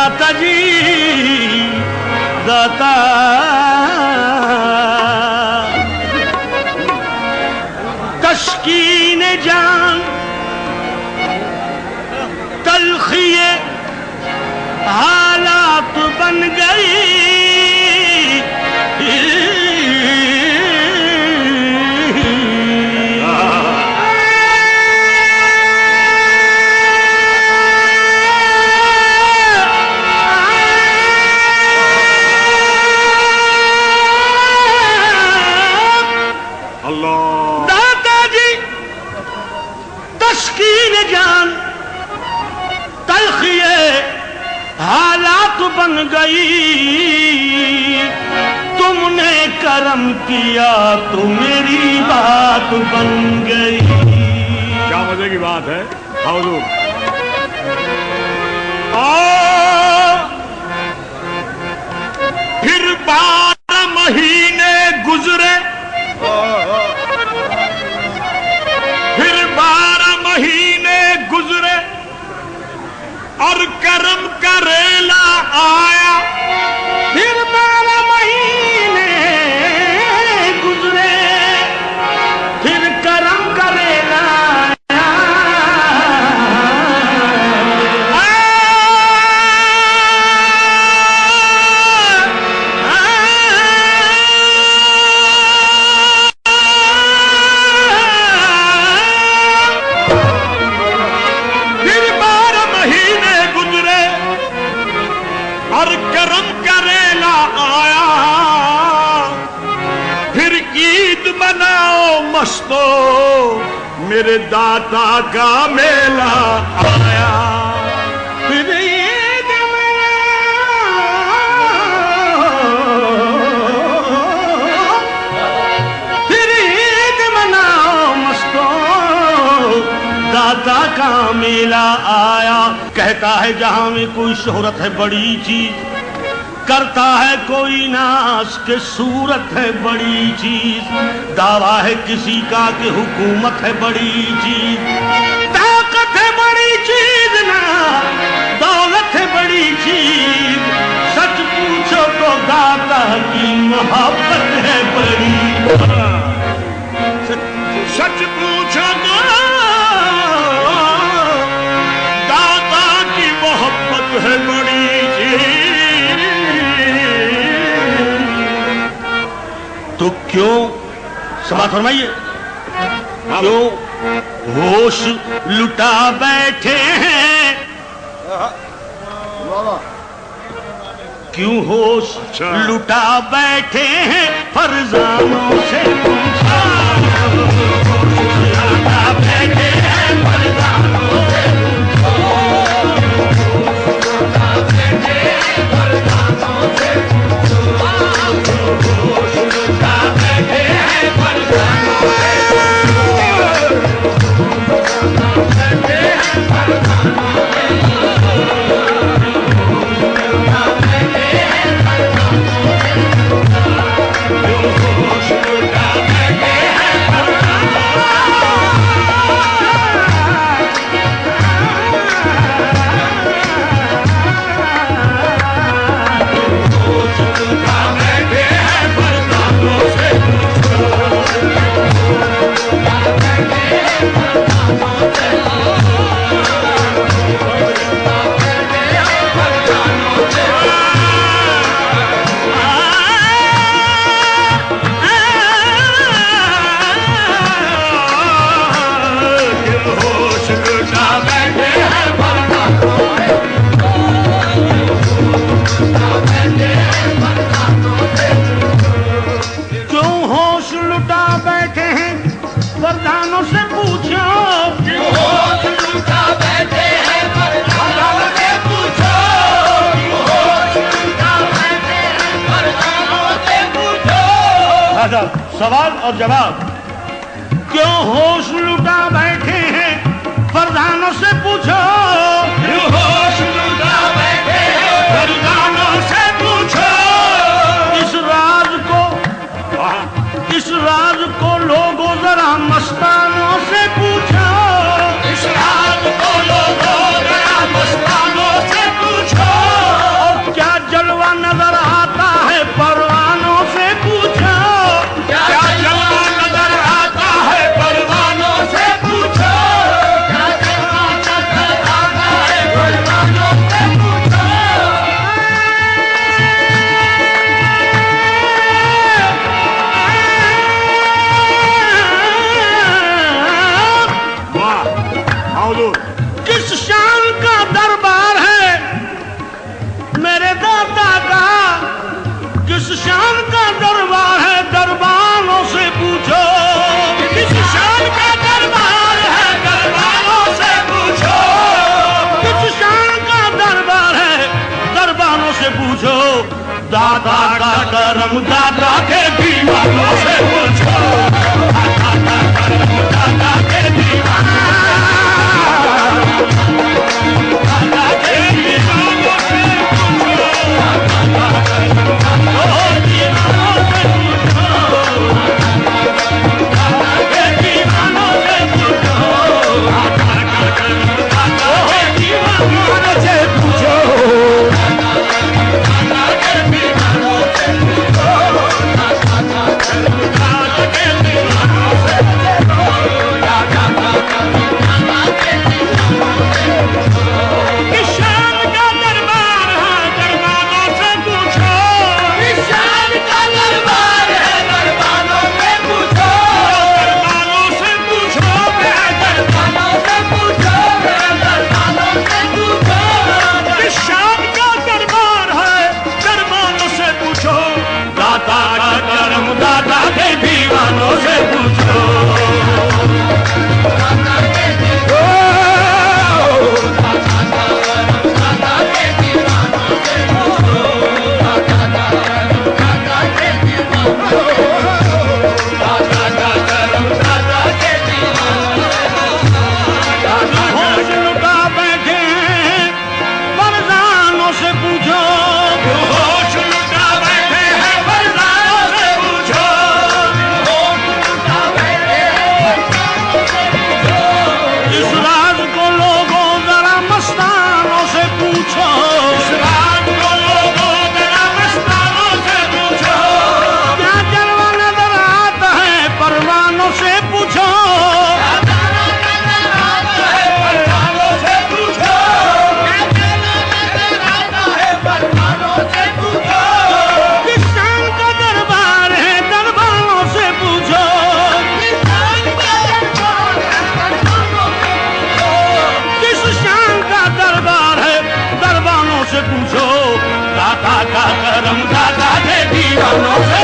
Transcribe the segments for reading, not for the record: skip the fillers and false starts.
दाता जी दाता, तस्कीन जान तलखिए हालात बन गई, हालात बन गई। तुमने करम किया तो मेरी बात बन गई। क्या मजे की बात है। हुजूर फिर 12 महीने गुजरे, फिर 12 महीने गुजरे और करम करेला आया। फिर 12 महीने गुजरे, फिर करम करेला मस्तो मेरे दाता का मेला आया। फिर ईद मनाओ मस्तो, दाता का मेला आया। कहता है जहां में कोई शोहरत है बड़ी चीज, करता है कोई नाश के सूरत है बड़ी चीज, दावा है किसी का कि हुकूमत है बड़ी चीज, ताकत है बड़ी चीज ना दौलत है बड़ी चीज, सच पूछो तो दाता की मोहब्बत है बड़ी। सच पूछो तो दाता की मोहब्बत है बड़ी चीज। तो क्यों समाज फरमाइए, क्यों होश लुटा बैठे हैं, क्यों होश लुटा बैठे हैं फरजानों से पूछा, लुटा बैठे हैं फरजानों से सवाल और जवाब। क्यों होश लुटा बैठे हैं फरजानों से पूछो, क्यों होश लुटा बैठे हैं फरजानों से पूछो। इस राज को लोगों जरा मस्तानों से पूछो, इस राज को लोगों जरा मस्तानों से पूछो। पूछो, दाता का करम दाता के दीवानों से पूछो, दाता का करम दाता के दीवानों से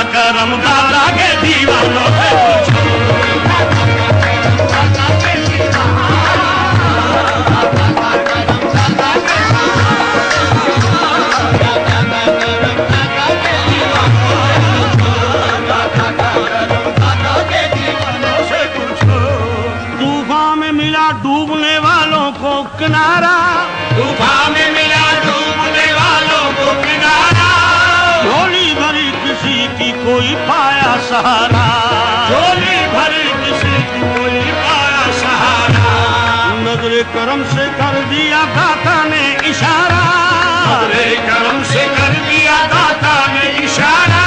करम दाता के दीवानों से पूछो। तूफान में मिला डूबने वालों को किनारा, तूफान में मिला डूबने वालों को किनारा, झोली भरी किसी की कोई पाया सहारा, झोली भरी किसी की कोई पाया सहारा। नजरे करम से कर दिया दाता ने इशारा, नजरे करम से कर दिया दाता ने इशारा,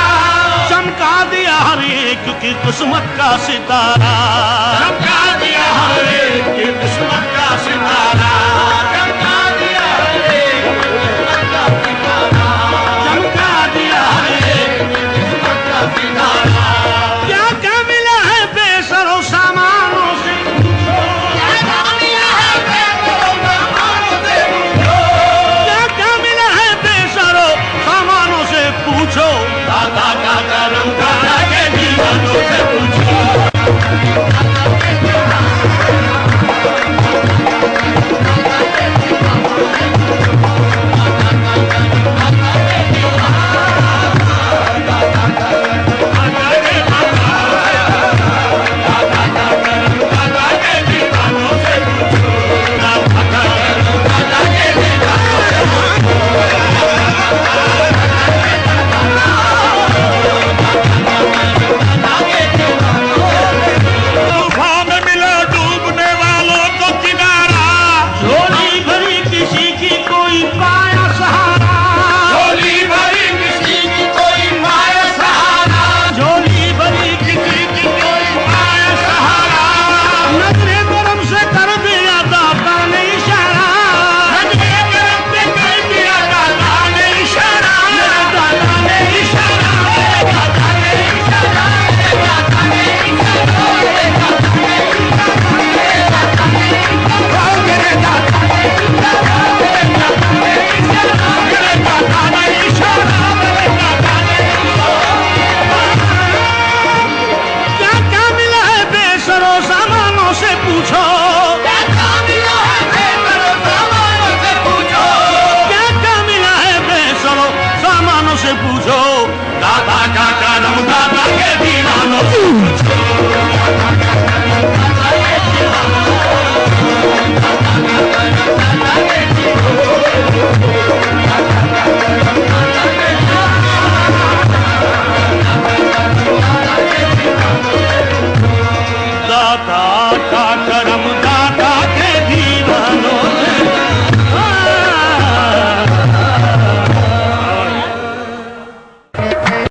चमका दिया हर एक की किस्मत का सितारा, चमका दिया हर एक की किस्मत का सितारा। सामानों से पूछो, क्या काम मिला है बेसरो सामानों से पूछो, क्या क्या मिला है बेसरो सामानों से पूछो। दादा का कदम दादा के दीवानों से पूछो।